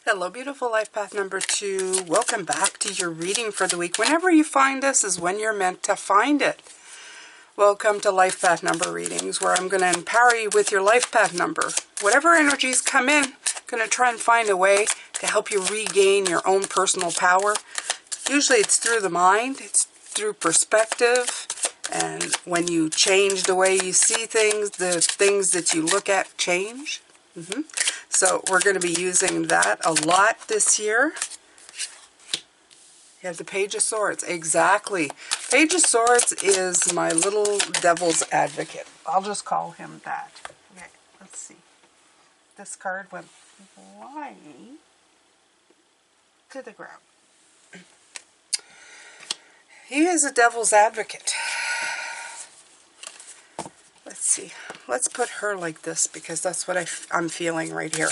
Hello, beautiful life path number 2. Welcome back to your reading for the week. Whenever you find this is when you're meant to find it. Welcome to life path number readings, where I'm going to empower you with your life path number. Whatever energies come in, I'm going to try and find a way to help you regain your own personal power. Usually it's through the mind, it's through perspective, and when you change the way you see things, the things that you look at change. So we're going to be using that a lot this year. You have the Page of Swords. Exactly. Page of Swords is my little devil's advocate. I'll just call him that. Okay, let's see. This card went flying to the ground. He is a devil's advocate. Let's see. Let's put her like this because that's what I'm feeling right here.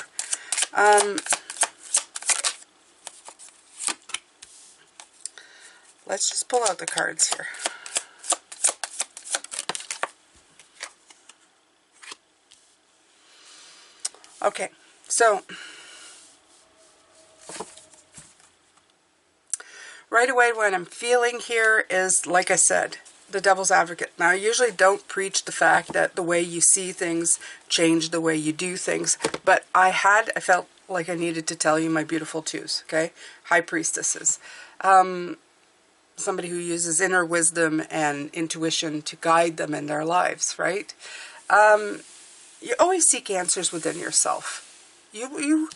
Let's just pull out the cards here. Okay, so right away what I'm feeling here is, like I said, the devil's advocate. Now, I usually don't preach the fact that the way you see things change the way you do things, but I felt like I needed to tell you, my beautiful twos, okay? High priestesses. Somebody who uses inner wisdom and intuition to guide them in their lives, right? You always seek answers within yourself. You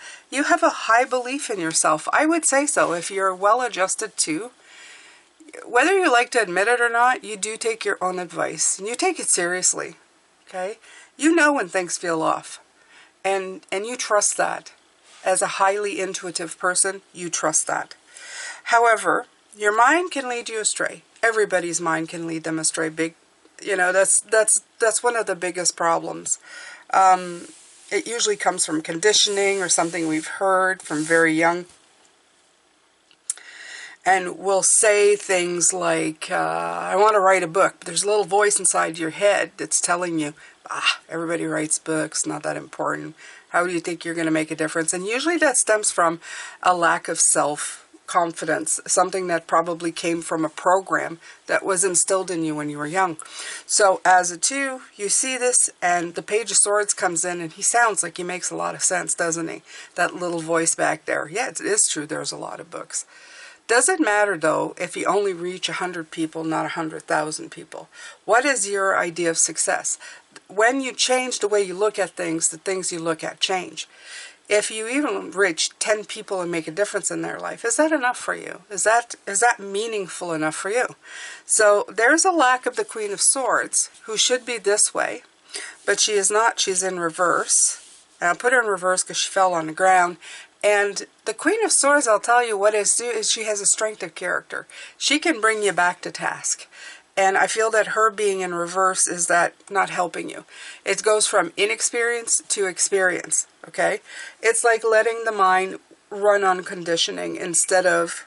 have a high belief in yourself. I would say so. If you're well-adjusted too, whether you like to admit it or not, you do take your own advice, and you take it seriously, okay? You know when things feel off, and you trust that. As a highly intuitive person, you trust that. However, your mind can lead you astray. Everybody's mind can lead them astray. That's one of the biggest problems. It usually comes from conditioning or something we've heard from very young. And we'll say things like, I want to write a book. But there's a little voice inside your head that's telling you, everybody writes books, not that important. How do you think you're going to make a difference? And usually that stems from a lack of self-confidence, something that probably came from a program that was instilled in you when you were young. So as a 2, you see this, and the Page of Swords comes in, and he sounds like he makes a lot of sense, doesn't he? That little voice back there. Yeah, it is true, there's a lot of books. Doesn't matter, though, if you only reach 100 people, not 100,000 people. What is your idea of success? When you change the way you look at things, the things you look at change. If you even reach 10 people and make a difference in their life, is that enough for you? Is that meaningful enough for you? So there's a lack of the Queen of Swords, who should be this way, but she is not. She's in reverse. And I'll put her in reverse because she fell on the ground. And the Queen of Swords, I'll tell you what is she has a strength of character. She can bring you back to task. And I feel that her being in reverse is that not helping you. It goes from inexperience to experience, okay? It's like letting the mind run on conditioning instead of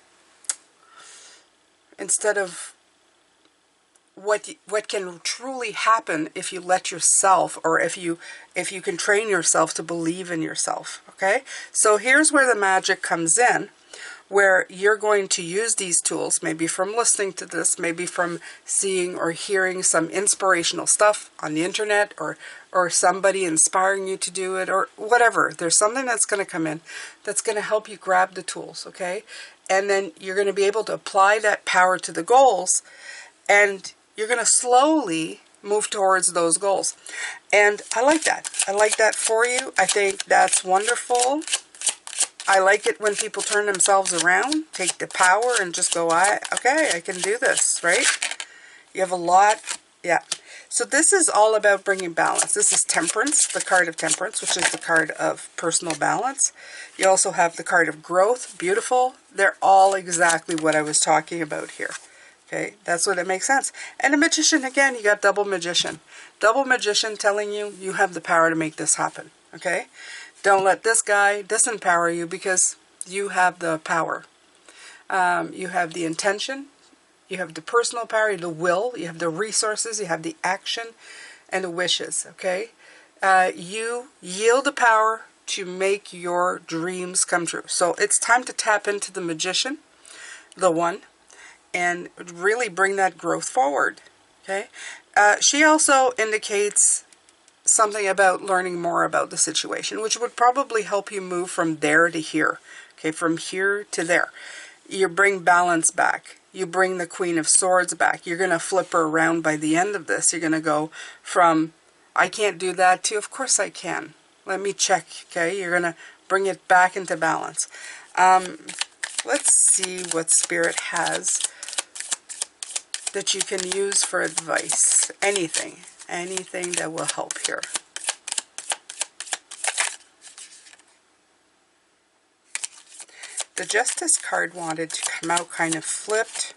what can truly happen if you let yourself, or if you can train yourself to believe in yourself, okay? So here's where the magic comes in, where you're going to use these tools, maybe from listening to this, maybe from seeing or hearing some inspirational stuff on the internet, or somebody inspiring you to do it, or whatever. There's something that's going to come in that's going to help you grab the tools, okay? And then you're going to be able to apply that power to the goals, and you're going to slowly move towards those goals. And I like that. I like that for you. I think that's wonderful. I like it when people turn themselves around, take the power, and just go, okay, I can do this, right? You have a lot, yeah. So this is all about bringing balance. This is Temperance, the card of Temperance, which is the card of personal balance. You also have the card of Growth, beautiful. They're all exactly what I was talking about here. Okay, that's what it makes sense. And the Magician, again, you got Double Magician. Double Magician telling you, you have the power to make this happen, okay? Don't let this guy disempower you, because you have the power. You have the intention, you have the personal power, the will, you have the resources, you have the action, and the wishes, okay? You yield the power to make your dreams come true. So it's time to tap into the magician, the one, and really bring that growth forward. Okay. She also indicates something about learning more about the situation, which would probably help you move from there to here. Okay, from here to there. You bring balance back. You bring the Queen of Swords back. You're going to flip her around by the end of this. You're going to go from, I can't do that, to, of course I can. Let me check, okay? You're going to bring it back into balance. Let's see what Spirit has that you can use for advice. Anything that will help here. The Justice card wanted to come out kind of flipped,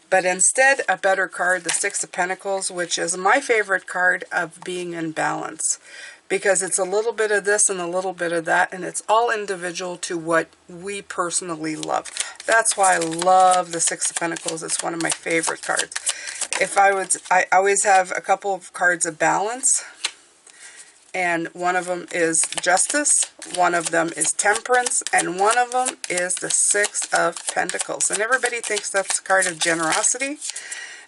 but instead a better card, the Six of Pentacles, which is my favorite card of being in balance, because it's a little bit of this and a little bit of that, and it's all individual to what we personally love. That's why I love the Six of Pentacles. It's one of my favorite cards. I always have a couple of cards of balance, and one of them is Justice, one of them is Temperance, and one of them is the Six of Pentacles. And everybody thinks that's a card of generosity,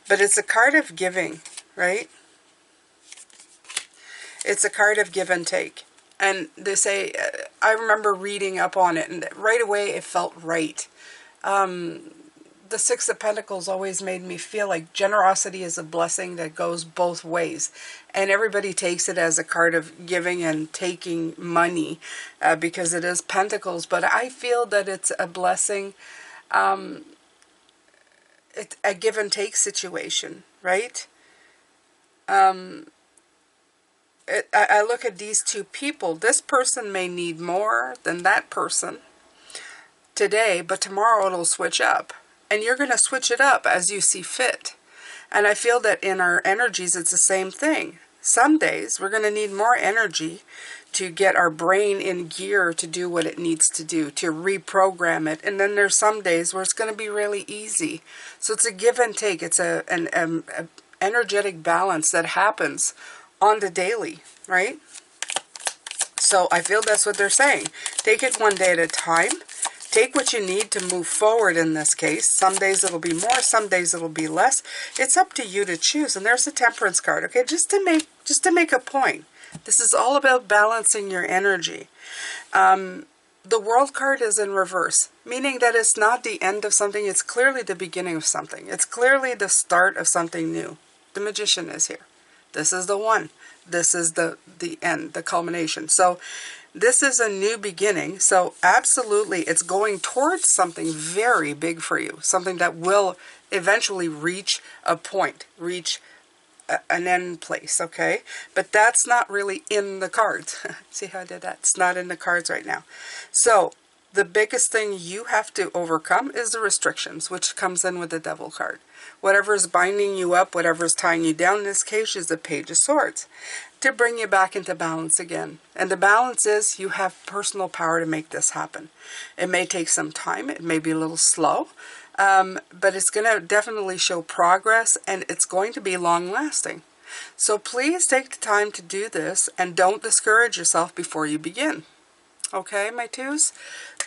but it's a card of giving, right? It's a card of give and take. And they say, I remember reading up on it, and right away it felt right. The Six of Pentacles always made me feel like generosity is a blessing that goes both ways. And everybody takes it as a card of giving and taking money because it is Pentacles. But I feel that it's a blessing, it's a give and take situation, right? I look at these two people. This person may need more than that person today, but tomorrow it'll switch up. And you're going to switch it up as you see fit. And I feel that in our energies, it's the same thing. Some days we're going to need more energy to get our brain in gear to do what it needs to do, to reprogram it. And then there's some days where it's going to be really easy. So it's a give and take. It's an energetic balance that happens on the daily, right? So I feel that's what they're saying. Take it one day at a time. Take what you need to move forward in this case. Some days it'll be more, some days it'll be less. It's up to you to choose. And there's the Temperance card, okay? Just to make a point. This is all about balancing your energy. The World card is in reverse, meaning that it's not the end of something. It's clearly the beginning of something. It's clearly the start of something new. The Magician is here. This is the one. This is the end, the culmination. So this is a new beginning. So absolutely, it's going towards something very big for you. Something that will eventually reach a point, reach an end place, okay? But that's not really in the cards. See how I did that? It's not in the cards right now. So the biggest thing you have to overcome is the restrictions, which comes in with the Devil card. Whatever is binding you up, whatever is tying you down in this case is the Page of Swords, to bring you back into balance again. And the balance is you have personal power to make this happen. It may take some time. It may be a little slow, but it's going to definitely show progress, and it's going to be long lasting. So please take the time to do this, and don't discourage yourself before you begin. Okay, my twos?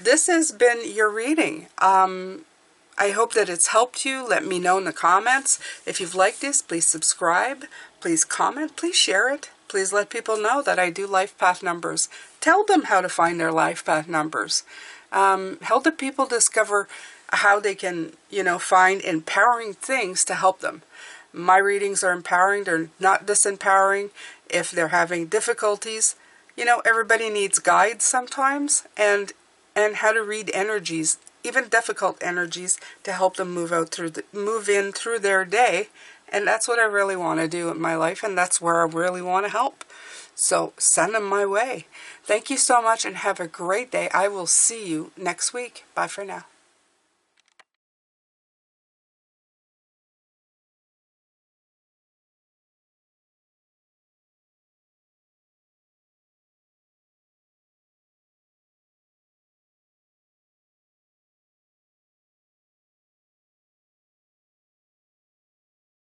This has been your reading. I hope that it's helped you. Let me know in the comments. If you've liked this, please subscribe. Please comment. Please share it. Please let people know that I do life path numbers. Tell them how to find their life path numbers. Help the people discover how they can, find empowering things to help them. My readings are empowering. They're not disempowering. If they're having difficulties, everybody needs guides sometimes, and how to read energies, even difficult energies, to help them move in through their day. And that's what I really want to do in my life, and that's where I really want to help. So send them my way. Thank you so much, and have a great day. I will see you next week. Bye for now.